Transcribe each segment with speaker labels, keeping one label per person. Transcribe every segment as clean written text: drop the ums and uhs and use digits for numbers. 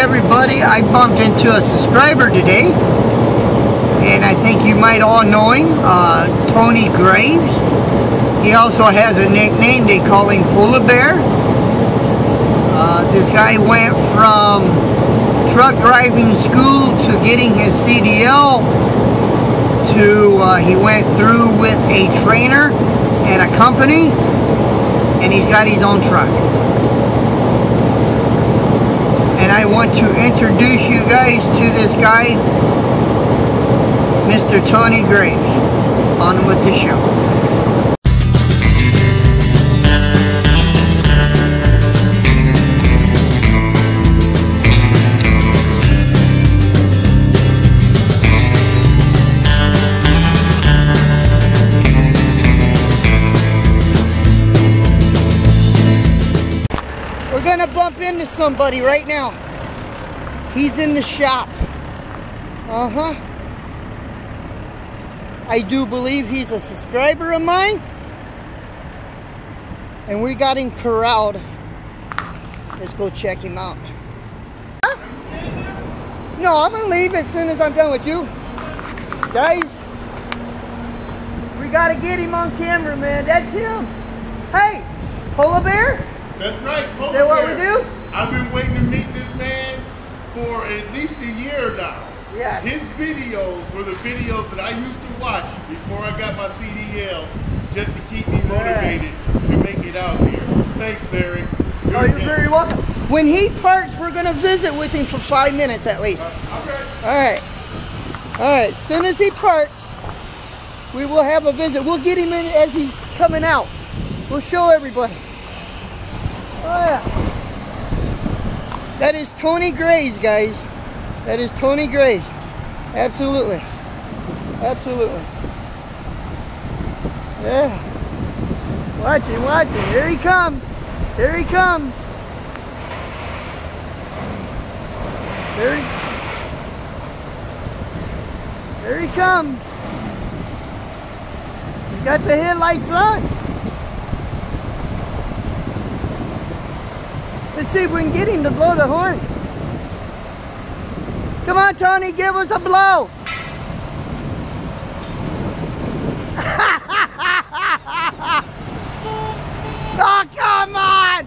Speaker 1: everybody, I bumped into a subscriber today, and I think you might all know him, Tony Graves. He also has a nickname, they call him Polar Bear. This guy went from truck driving school to getting his CDL to he went through with a trainer at a company, and he's got his own truck. And I want to introduce you guys to this guy, Mr. Tony Graves. On with the show. We're gonna bump into somebody right now. He's in the shop. I do believe he's a subscriber of mine, and we got him corralled. Let's go check him out. Huh? No, I'm gonna leave as soon as I'm done with you guys. We gotta get him on camera, man. That's him. Hey, Polar Bear.
Speaker 2: That's right, Polar Bear.
Speaker 1: Is that what we do?
Speaker 2: I've been waiting to meet this man for at least a year now.
Speaker 1: Yeah.
Speaker 2: His videos were the videos that I used to watch before I got my CDL, just to keep me motivated to make it out here. Thanks, Larry.
Speaker 1: You're very welcome. When he parks, we're going to visit with him for 5 minutes at least.
Speaker 2: Okay.
Speaker 1: All right. All right. As soon as he parks, we will have a visit. We'll get him in as he's coming out. We'll show everybody. Oh, yeah. That is Tony Graves, guys. That is Tony Graves. Absolutely. Absolutely. Yeah. Watch it, watch it. Here he comes. Here he comes. Here he comes. He's got the headlights on. Let's see if we can get him to blow the horn. Come on, Tony, give us a blow. Oh, come on.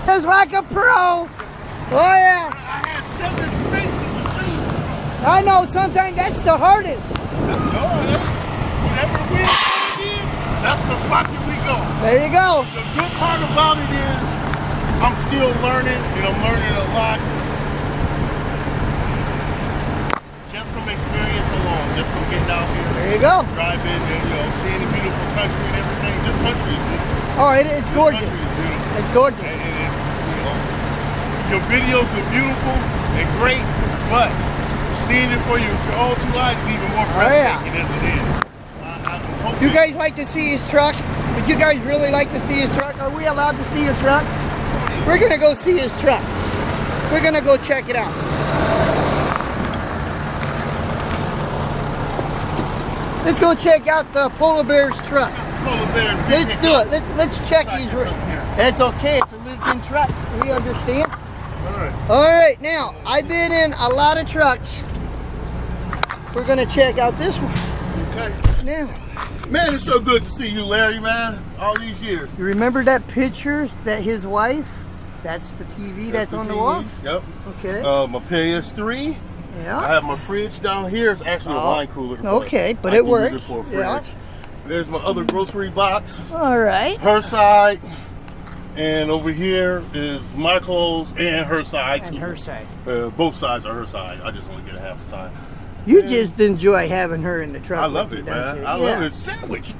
Speaker 1: Just like a pro. Oh, yeah.
Speaker 2: I had 7 spaces.
Speaker 1: I know, sometimes that's the hardest.
Speaker 2: Whenever we that's the spot that we go.
Speaker 1: There you go.
Speaker 2: The good part about it is I'm still learning, and I'm learning a lot. Just from experience alone, just from getting out here.
Speaker 1: There you go.
Speaker 2: Driving and seeing the beautiful country and everything. This country is beautiful.
Speaker 1: Oh, it's gorgeous. It's gorgeous.
Speaker 2: And your videos are beautiful and great, but seeing it for your own 2 eyes is even more breathtaking as it is.
Speaker 1: You guys like to see his truck? Would you guys really like to see his truck? Are we allowed to see your truck? We're gonna go see his truck. We're gonna go check it out. Let's go check out the Polar Bear's truck.
Speaker 2: Polar Bear's
Speaker 1: Let's do it. Let's check these. It's okay. It's a lived-in truck. We understand. All right. Now I've been in a lot of trucks. We're gonna check out this one.
Speaker 2: Okay.
Speaker 1: Now.
Speaker 2: Man, it's so good to see you, Larry, man. All these years.
Speaker 1: You remember that picture that his wife? That's the TV that's on the wall?
Speaker 2: Yep.
Speaker 1: Okay.
Speaker 2: My PS3.
Speaker 1: Yeah.
Speaker 2: I have my fridge down here. It's actually a wine cooler.
Speaker 1: Okay, but it works.
Speaker 2: Use it for a fridge.
Speaker 1: Yeah.
Speaker 2: There's my other grocery box.
Speaker 1: All right.
Speaker 2: Her side. And over here is my clothes and her side.
Speaker 1: And her side.
Speaker 2: Both sides are her side. I just want to get a half a side.
Speaker 1: You just enjoy having her in the truck.
Speaker 2: I love it, man. I love it. Sandwich.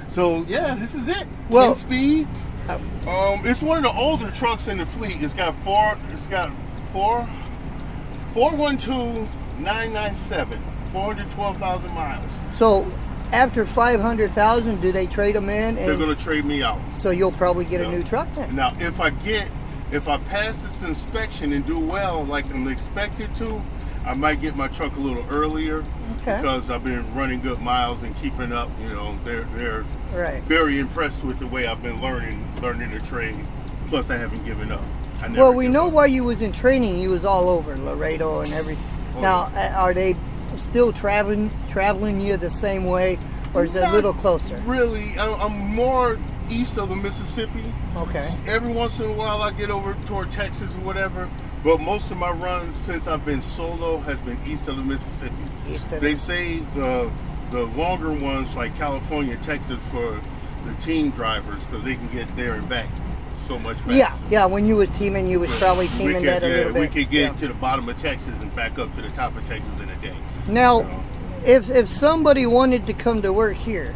Speaker 2: So yeah, this is it.
Speaker 1: Well,
Speaker 2: 10 speed. It's one of the older trucks in the fleet. It's got 412,997, 412,000 miles.
Speaker 1: So after 500,000, do they trade them in?
Speaker 2: They're gonna trade me out.
Speaker 1: So you'll probably get a new truck then.
Speaker 2: Now, if I pass this inspection and do well, like I'm expected to, I might get my truck a little earlier because I've been running good miles and keeping up. You know, they're very impressed with the way I've been learning the trade. Plus, I haven't given up.
Speaker 1: Well, we know while you was in training, you was all over Laredo and everything.
Speaker 2: Oh,
Speaker 1: now,
Speaker 2: yeah.
Speaker 1: Are they still traveling you the same way, or is it a little closer?
Speaker 2: Really, I'm more east of the Mississippi.
Speaker 1: Okay.
Speaker 2: Every once in a while, I get over toward Texas or whatever. But most of my runs since I've been solo has been east of the Mississippi. They save the longer ones like California, Texas for the team drivers because they can get there and back so much faster.
Speaker 1: Yeah. When you was teaming, you was probably teaming that a little bit.
Speaker 2: We could get to the bottom of Texas and back up to the top of Texas in a day.
Speaker 1: Now, if somebody wanted to come to work here,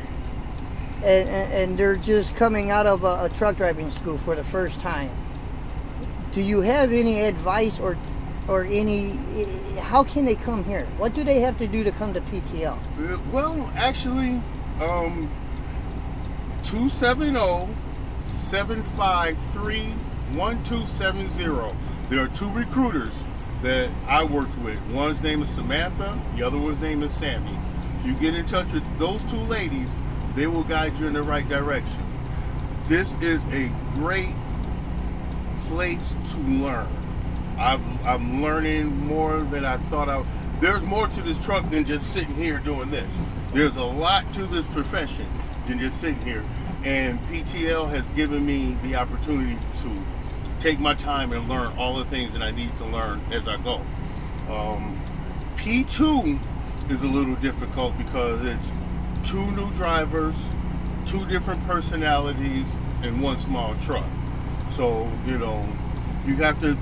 Speaker 1: and they're just coming out of a truck driving school for the first time, do you have any advice or any, how can they come here? What do they have to do to come to PTL?
Speaker 2: Well, actually, 270-753-1270. There are two recruiters that I worked with. One's name is Samantha, the other one's name is Sammy. If you get in touch with those two ladies, they will guide you in the right direction. This is a great place to learn. I'm learning more than I thought I would. There's more to this truck than just sitting here doing this. There's a lot to this profession than just sitting here. And PTL has given me the opportunity to take my time and learn all the things that I need to learn as I go. P2 is a little difficult because it's two new drivers, two different personalities, and one small truck. So, you know, you have to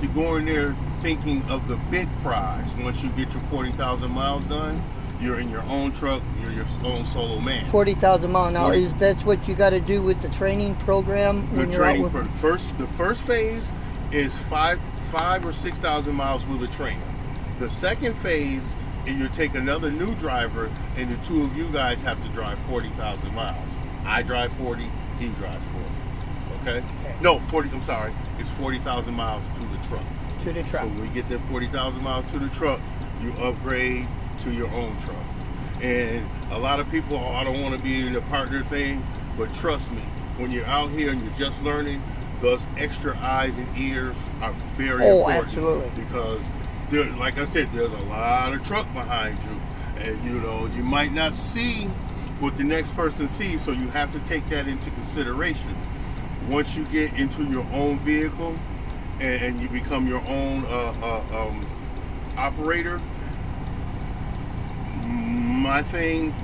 Speaker 2: go in there thinking of the big prize. Once you get your 40,000 miles done, you're in your own truck, you're your own solo man. 40,000
Speaker 1: miles. Now, that's what you got to do with the training program?
Speaker 2: The training for the first phase is 5,000 or 6,000 miles with a trainer. The second phase, and you take another new driver, and the two of you guys have to drive 40,000 miles. I drive 40, he drives 40. Okay? No, 40. I'm sorry. It's 40,000 miles to the truck.
Speaker 1: To the truck.
Speaker 2: So when you get that 40,000 miles to the truck, you upgrade to your own truck. And a lot of people, I don't want to be in a partner thing, but trust me, when you're out here and you're just learning, those extra eyes and ears are very important.
Speaker 1: Absolutely.
Speaker 2: Because, like I said, there's a lot of truck behind you, and you know you might not see what the next person sees, so you have to take that into consideration. Once you get into your own vehicle and you become your own operator, my thing,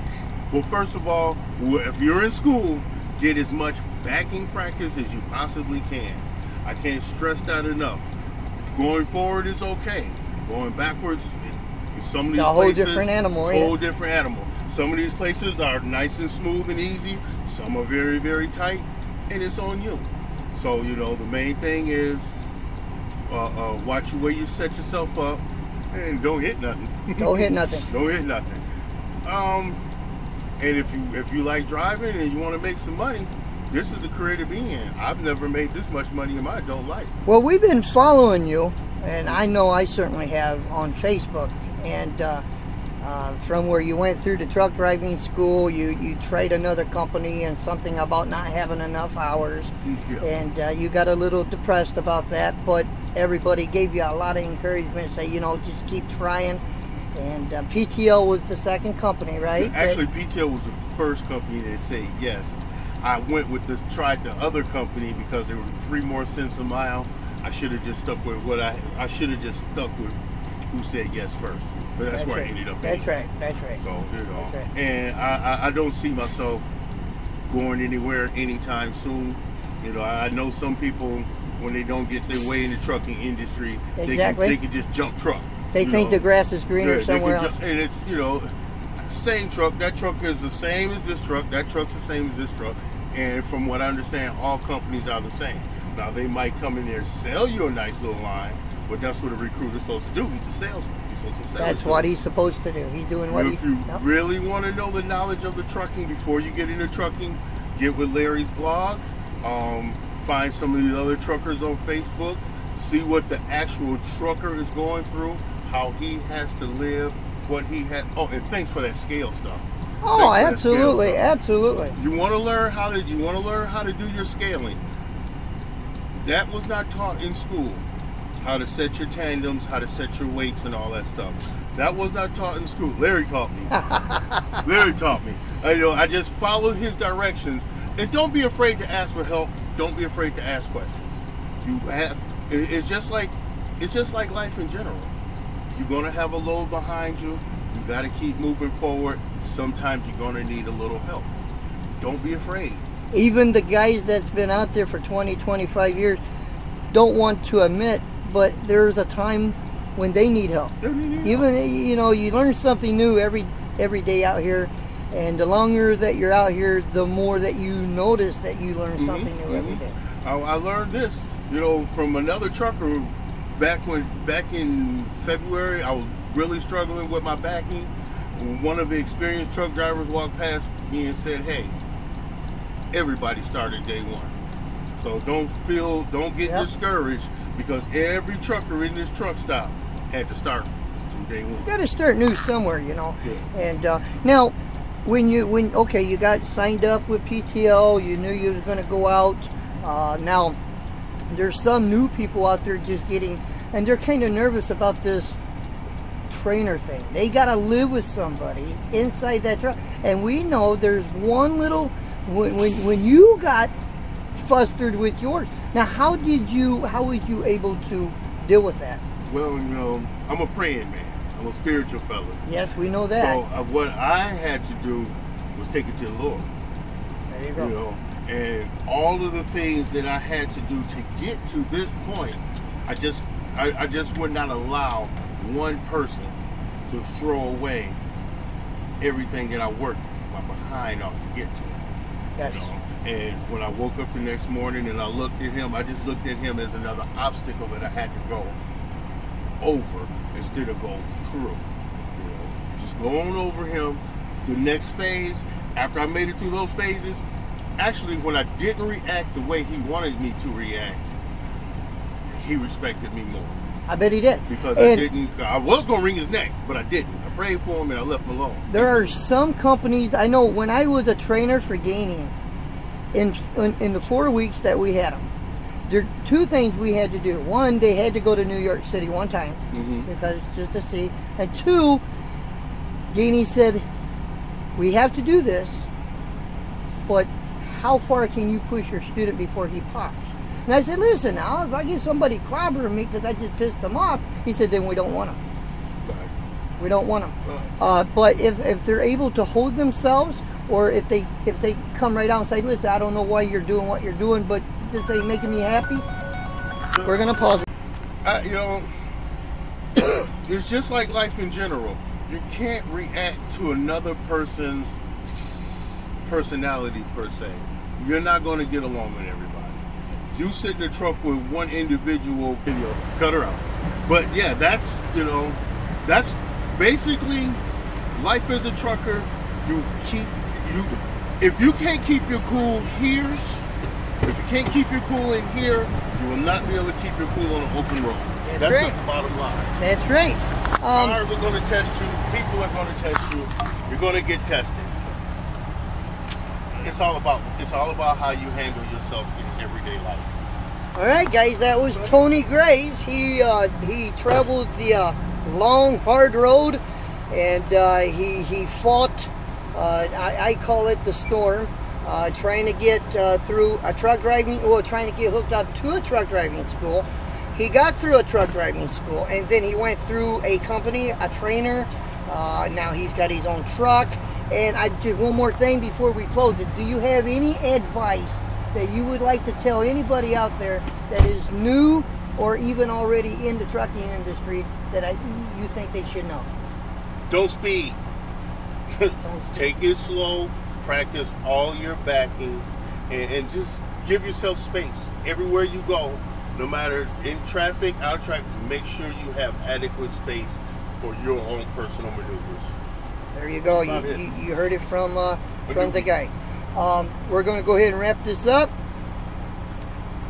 Speaker 2: well, first of all, if you're in school, get as much backing practice as you possibly can. I can't stress that enough. Going forward is okay. Going backwards, some of these places,
Speaker 1: different animal.
Speaker 2: Whole different animal. Some of these places are nice and smooth and easy. Some are very, very tight, and it's on you. So, you know, the main thing is watch the way you set yourself up, and don't hit nothing.
Speaker 1: Don't hit nothing.
Speaker 2: Don't hit nothing. And if you like driving and you want to make some money, this is the career to be in. I've never made this much money in my adult life.
Speaker 1: Well, we've been following you, and I know I certainly have, on Facebook. And from where you went through the truck driving school, you tried another company and something about not having enough hours. Yeah. And you got a little depressed about that, but everybody gave you a lot of encouragement, say, you know, just keep trying. And PTL was the second company, right?
Speaker 2: Actually, PTL was the first company that said yes. I went with this, tried the other company because there were 3 more cents a mile. I should have just stuck with I should have just stuck with who said yes first. But that's where I ended up.
Speaker 1: That's right.
Speaker 2: So, you know, and I don't see myself going anywhere anytime soon. You know, I know some people, when they don't get their way in the trucking industry, they can just jump truck.
Speaker 1: They think the grass is greener somewhere else.
Speaker 2: And it's, you know, same truck. That truck is the same as this truck. That truck's the same as this truck. And from what I understand, all companies are the same. Now, they might come in there and sell you a nice little line, but that's what a recruiter's supposed to do. He's a salesman. He's supposed to sell.
Speaker 1: That's what he's supposed to do. He's doing what
Speaker 2: If you really want to know the knowledge of the trucking before you get into trucking, get with Larry's blog. Find some of the other truckers on Facebook. See what the actual trucker is going through, how he has to live, what he has. Oh, and thanks for that scale stuff.
Speaker 1: Oh, absolutely.
Speaker 2: You want to learn how to do your scaling. That was not taught in school. How to set your tandems, how to set your weights and all that stuff. That was not taught in school. Larry taught me. Larry taught me. I just followed his directions. And don't be afraid to ask for help. Don't be afraid to ask questions. It's just like life in general. You're gonna have a load behind you. You gotta keep moving forward. Sometimes you're gonna need a little help. Don't be afraid.
Speaker 1: Even the guys that's been out there for 20, 25 years don't want to admit, but there's a time when they need help. Even, you know, you learn something new every day out here, and the longer that you're out here, the more that you notice that you learn something new every day.
Speaker 2: I learned this, you know, from another trucker back in February. I was really struggling with my backing. One of the experienced truck drivers walked past me and said, "Hey, everybody started day one. So don't get discouraged, because every trucker in this truck stop had to start from day one."
Speaker 1: You got to start new somewhere, you know.
Speaker 2: Yeah.
Speaker 1: And now, when you got signed up with PTL, you knew you was going to go out. Now, there's some new people out there just getting, and they're kind of nervous about this trainer thing. They got to live with somebody inside that truck, and we know there's one little. When you got flustered with yours, now how was you able to deal with that?
Speaker 2: Well, you know, I'm a praying man. I'm a spiritual fella.
Speaker 1: Yes, we know that.
Speaker 2: So what I had to do was take it to the Lord.
Speaker 1: There you go.
Speaker 2: You know, and all of the things that I had to do to get to this point, I just would not allow one person to throw away everything that I worked my behind off to get to.
Speaker 1: Yes.
Speaker 2: You know? And when I woke up the next morning and I looked at him, I just looked at him as another obstacle that I had to go over instead of go through. You know, just going over him. The next phase, after I made it through those phases, actually when I didn't react the way he wanted me to react, he respected me more.
Speaker 1: I bet he did.
Speaker 2: Because I was going to wring his neck, but I didn't. I prayed for him and I left him alone.
Speaker 1: There are some companies, I know when I was a trainer for Gaining, in the 4 weeks that we had them, there are two things we had to do. One, they had to go to New York City one time, because just to see. And two, Gaining said, we have to do this, but how far can you push your student before he pops? And I said, listen, now, if I give somebody clobbering me because I just pissed them off, he said, then we don't want them.
Speaker 2: Right.
Speaker 1: We don't want them. But if they're able to hold themselves, or if they come right out and say, listen, I don't know why you're doing what you're doing, but just say making me happy, we're gonna pause it.
Speaker 2: You know, it's just like life in general. You can't react to another person's personality per se. You're not going to get along with everybody. You sit in the truck with one individual video, cut her out. But yeah, that's basically life as a trucker. If you can't keep your cool here, if you can't keep your cool in here, you will not be able to keep your cool on an open road. That's
Speaker 1: right.
Speaker 2: the bottom line.
Speaker 1: That's right.
Speaker 2: Cars are going to test you. People are going to test you. You're going to get tested. It's all about how you handle yourself in everyday life.
Speaker 1: All right, guys, that was Tony Graves. He traveled the long, hard road, and he fought. I call it the storm. Trying to get through a truck driving, trying to get hooked up to a truck driving school. He got through a truck driving school, and then he went through a company, a trainer. Now he's got his own truck. And I just one more thing before we close it. Do you have any advice that you would like to tell anybody out there that is new or even already in the trucking industry that you think they should know?
Speaker 2: Don't speed. Take it slow. Practice all your backing, and just give yourself space everywhere you go. No matter in traffic, out of traffic, make sure you have adequate space for your own personal maneuvers.
Speaker 1: There you go. You heard it from the guy. We're going to go ahead and wrap this up.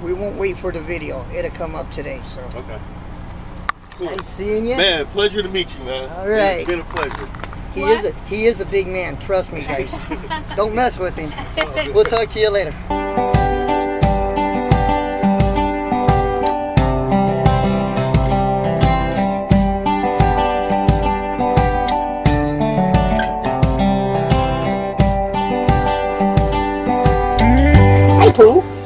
Speaker 1: We won't wait for the video. It'll come up today. So.
Speaker 2: Okay. Cool.
Speaker 1: Nice seeing you.
Speaker 2: Man, pleasure to meet you, man.
Speaker 1: All right.
Speaker 2: It's been a pleasure.
Speaker 1: He is a big man. Trust me, guys. Don't mess with him. We'll talk to you later. Pooh.